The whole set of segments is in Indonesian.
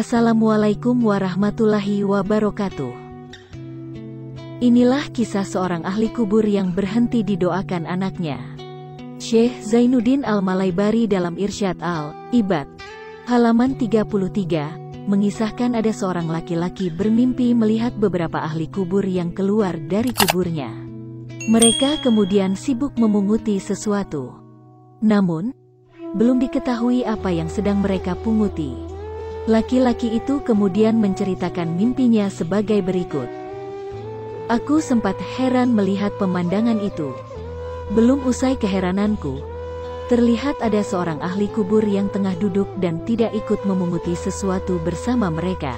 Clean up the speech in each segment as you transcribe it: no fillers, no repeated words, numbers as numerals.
Assalamualaikum warahmatullahi wabarakatuh. Inilah kisah seorang ahli kubur yang berhenti didoakan anaknya. Syekh Zainuddin Al-Malaybari dalam Irsyad Al-Ibad, halaman 33, mengisahkan ada seorang laki-laki bermimpi melihat beberapa ahli kubur yang keluar dari kuburnya. Mereka kemudian sibuk memunguti sesuatu. Namun, belum diketahui apa yang sedang mereka punguti. Laki-laki itu kemudian menceritakan mimpinya sebagai berikut. Aku sempat heran melihat pemandangan itu. Belum usai keherananku, terlihat ada seorang ahli kubur yang tengah duduk dan tidak ikut memunguti sesuatu bersama mereka.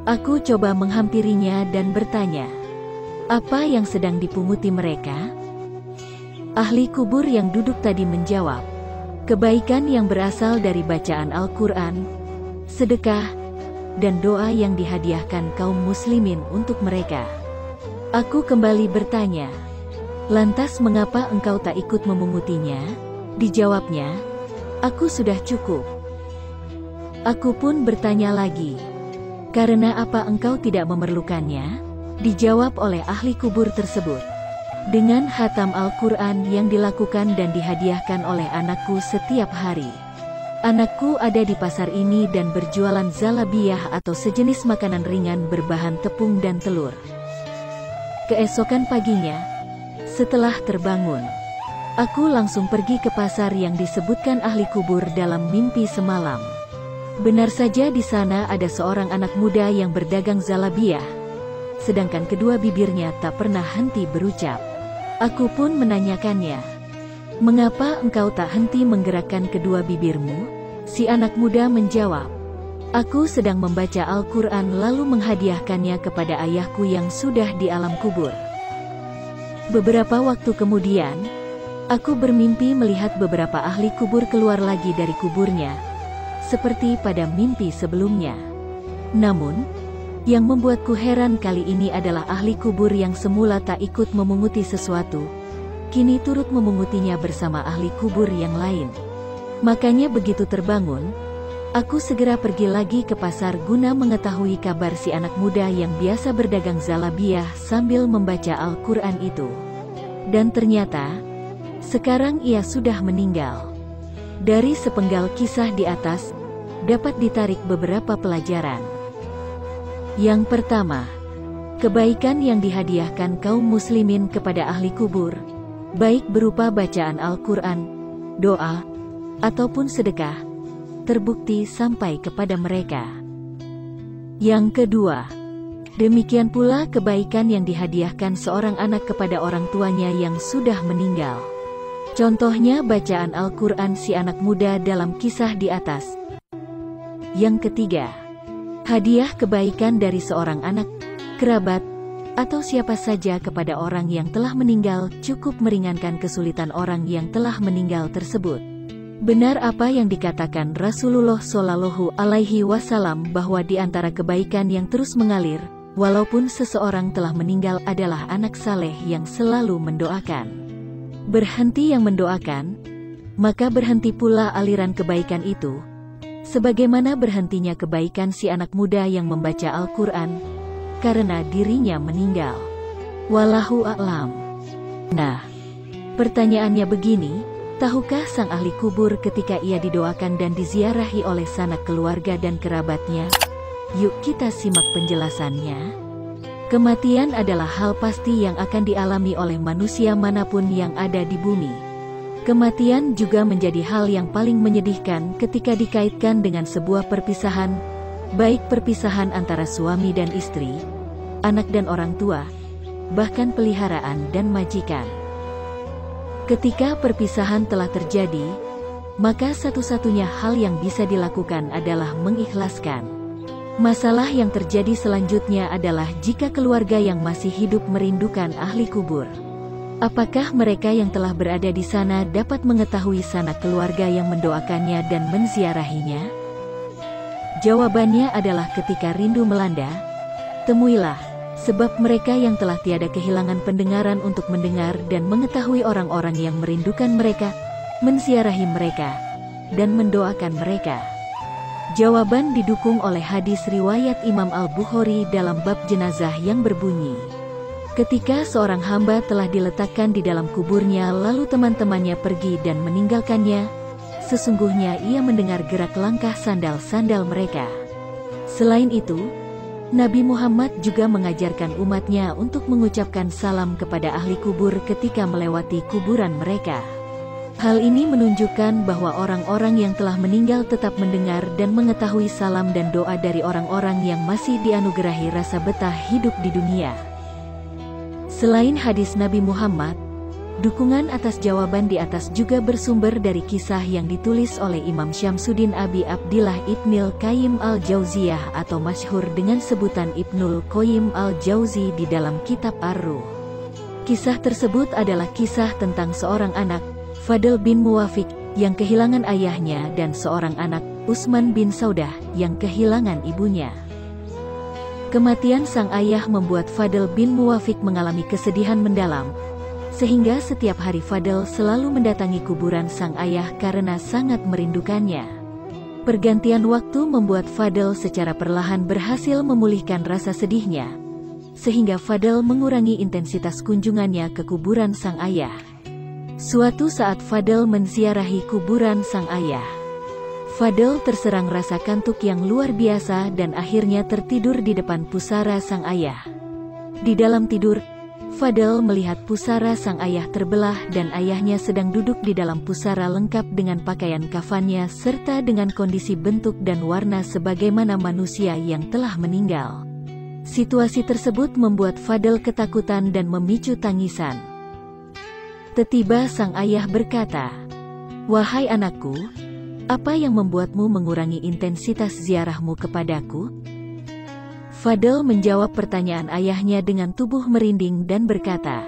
Aku coba menghampirinya dan bertanya, apa yang sedang dipunguti mereka? Ahli kubur yang duduk tadi menjawab, kebaikan yang berasal dari bacaan Al-Quran, sedekah, dan doa yang dihadiahkan kaum muslimin untuk mereka. Aku kembali bertanya, lantas mengapa engkau tak ikut memungutinya? Dijawabnya, aku sudah cukup. Aku pun bertanya lagi, karena apa engkau tidak memerlukannya? Dijawab oleh ahli kubur tersebut, dengan khatam Al-Quran yang dilakukan dan dihadiahkan oleh anakku setiap hari. Anakku ada di pasar ini dan berjualan zalabiyah atau sejenis makanan ringan berbahan tepung dan telur. Keesokan paginya, setelah terbangun, aku langsung pergi ke pasar yang disebutkan ahli kubur dalam mimpi semalam. Benar saja di sana ada seorang anak muda yang berdagang zalabiyah, sedangkan kedua bibirnya tak pernah henti berucap. Aku pun menanyakannya, mengapa engkau tak henti menggerakkan kedua bibirmu? Si anak muda menjawab, aku sedang membaca Al-Quran lalu menghadiahkannya kepada ayahku yang sudah di alam kubur. Beberapa waktu kemudian, aku bermimpi melihat beberapa ahli kubur keluar lagi dari kuburnya, seperti pada mimpi sebelumnya. Namun, yang membuatku heran kali ini adalah ahli kubur yang semula tak ikut memunguti sesuatu, kini turut memungutinya bersama ahli kubur yang lain. Makanya begitu terbangun, aku segera pergi lagi ke pasar guna mengetahui kabar si anak muda yang biasa berdagang zalabiyah sambil membaca Al-Quran itu. Dan ternyata, sekarang ia sudah meninggal. Dari sepenggal kisah di atas, dapat ditarik beberapa pelajaran. Yang pertama, kebaikan yang dihadiahkan kaum muslimin kepada ahli kubur, baik berupa bacaan Al-Quran, doa, ataupun sedekah, terbukti sampai kepada mereka. Yang kedua, demikian pula kebaikan yang dihadiahkan seorang anak kepada orang tuanya yang sudah meninggal. Contohnya bacaan Al-Quran si anak muda dalam kisah di atas. Yang ketiga, hadiah kebaikan dari seorang anak, kerabat, atau siapa saja kepada orang yang telah meninggal cukup meringankan kesulitan orang yang telah meninggal tersebut. Benar apa yang dikatakan Rasulullah Shallallahu Alaihi Wasallam bahwa di antara kebaikan yang terus mengalir, walaupun seseorang telah meninggal adalah anak saleh yang selalu mendoakan. Berhenti yang mendoakan, maka berhenti pula aliran kebaikan itu, sebagaimana berhentinya kebaikan si anak muda yang membaca Al-Quran, karena dirinya meninggal. Wallahu a'lam. Nah, pertanyaannya begini, tahukah sang ahli kubur ketika ia didoakan dan diziarahi oleh sanak keluarga dan kerabatnya? Yuk kita simak penjelasannya. Kematian adalah hal pasti yang akan dialami oleh manusia manapun yang ada di bumi. Kematian juga menjadi hal yang paling menyedihkan ketika dikaitkan dengan sebuah perpisahan, baik perpisahan antara suami dan istri, anak dan orang tua, bahkan peliharaan dan majikan. Ketika perpisahan telah terjadi, maka satu-satunya hal yang bisa dilakukan adalah mengikhlaskan. Masalah yang terjadi selanjutnya adalah jika keluarga yang masih hidup merindukan ahli kubur. Apakah mereka yang telah berada di sana dapat mengetahui sanak keluarga yang mendoakannya dan menziarahinya? Jawabannya adalah ketika rindu melanda, temuilah, sebab mereka yang telah tiada kehilangan pendengaran untuk mendengar dan mengetahui orang-orang yang merindukan mereka, menziarahi mereka, dan mendoakan mereka. Jawaban didukung oleh hadis riwayat Imam Al-Bukhari dalam bab jenazah yang berbunyi, ketika seorang hamba telah diletakkan di dalam kuburnya lalu teman-temannya pergi dan meninggalkannya, sesungguhnya ia mendengar gerak langkah sandal-sandal mereka. Selain itu, Nabi Muhammad juga mengajarkan umatnya untuk mengucapkan salam kepada ahli kubur ketika melewati kuburan mereka. Hal ini menunjukkan bahwa orang-orang yang telah meninggal tetap mendengar dan mengetahui salam dan doa dari orang-orang yang masih dianugerahi rasa betah hidup di dunia. Selain hadis Nabi Muhammad, dukungan atas jawaban di atas juga bersumber dari kisah yang ditulis oleh Imam Syamsuddin Abi Abdillah Ibnul Qayyim Al-Jauziyah atau masyhur dengan sebutan Ibnul Qayyim Al-Jauzi di dalam kitab Ar-Ruh. Kisah tersebut adalah kisah tentang seorang anak, Fadl bin Muwafiq, yang kehilangan ayahnya dan seorang anak, Utsman bin Saudah, yang kehilangan ibunya. Kematian sang ayah membuat Fadl bin Muwafiq mengalami kesedihan mendalam, sehingga setiap hari Fadl selalu mendatangi kuburan sang ayah karena sangat merindukannya. Pergantian waktu membuat Fadl secara perlahan berhasil memulihkan rasa sedihnya, sehingga Fadl mengurangi intensitas kunjungannya ke kuburan sang ayah. Suatu saat Fadl menziarahi kuburan sang ayah. Fadl terserang rasa kantuk yang luar biasa dan akhirnya tertidur di depan pusara sang ayah. Di dalam tidur, Fadl melihat pusara sang ayah terbelah dan ayahnya sedang duduk di dalam pusara lengkap dengan pakaian kafannya serta dengan kondisi bentuk dan warna sebagaimana manusia yang telah meninggal. Situasi tersebut membuat Fadl ketakutan dan memicu tangisan. Tiba-tiba sang ayah berkata, "Wahai anakku, apa yang membuatmu mengurangi intensitas ziarahmu kepadaku?" Fadl menjawab pertanyaan ayahnya dengan tubuh merinding dan berkata,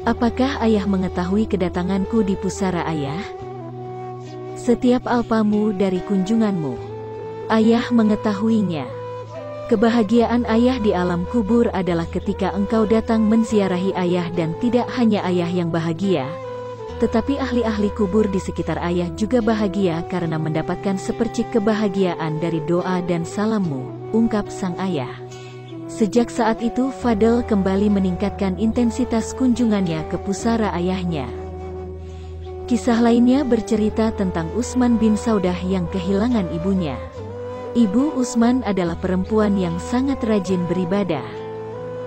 "Apakah ayah mengetahui kedatanganku di pusara ayah? Setiap alpamu dari kunjunganmu, ayah mengetahuinya. Kebahagiaan ayah di alam kubur adalah ketika engkau datang menziarahi ayah dan tidak hanya ayah yang bahagia, tetapi ahli-ahli kubur di sekitar ayah juga bahagia karena mendapatkan sepercik kebahagiaan dari doa dan salammu," ungkap sang ayah. Sejak saat itu Fadl kembali meningkatkan intensitas kunjungannya ke pusara ayahnya. Kisah lainnya bercerita tentang Utsman bin Saudah yang kehilangan ibunya. Ibu Utsman adalah perempuan yang sangat rajin beribadah.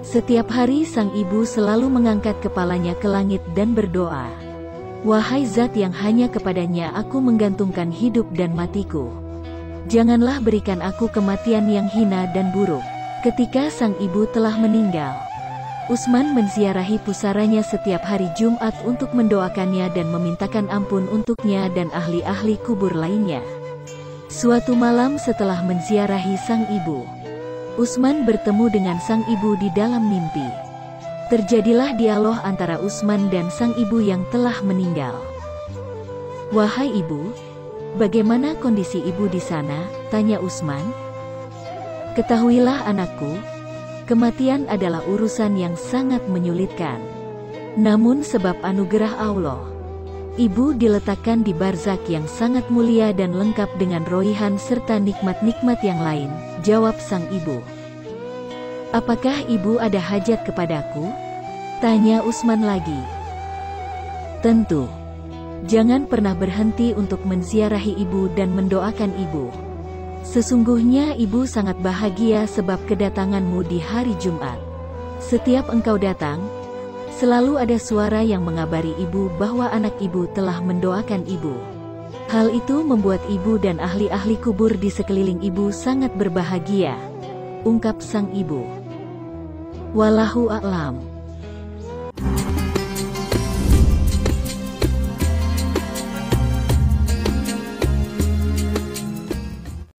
Setiap hari sang ibu selalu mengangkat kepalanya ke langit dan berdoa, "Wahai Zat yang hanya kepadanya aku menggantungkan hidup dan matiku, janganlah berikan aku kematian yang hina dan buruk." Ketika sang ibu telah meninggal, Utsman menziarahi pusaranya setiap hari Jumat untuk mendoakannya dan memintakan ampun untuknya dan ahli-ahli kubur lainnya. Suatu malam setelah menziarahi sang ibu, Utsman bertemu dengan sang ibu di dalam mimpi. Terjadilah dialog antara Utsman dan sang ibu yang telah meninggal. "Wahai ibu, bagaimana kondisi ibu di sana?" tanya Utsman. "Ketahuilah anakku, kematian adalah urusan yang sangat menyulitkan. Namun sebab anugerah Allah, ibu diletakkan di barzak yang sangat mulia dan lengkap dengan roihan serta nikmat-nikmat yang lain," jawab sang ibu. "Apakah ibu ada hajat kepadaku?" tanya Utsman lagi. "Tentu. Jangan pernah berhenti untuk menziarahi ibu dan mendoakan ibu. Sesungguhnya ibu sangat bahagia sebab kedatanganmu di hari Jumat. Setiap engkau datang, selalu ada suara yang mengabari ibu bahwa anak ibu telah mendoakan ibu. Hal itu membuat ibu dan ahli-ahli kubur di sekeliling ibu sangat berbahagia," ungkap sang ibu. Wallahu a'lam.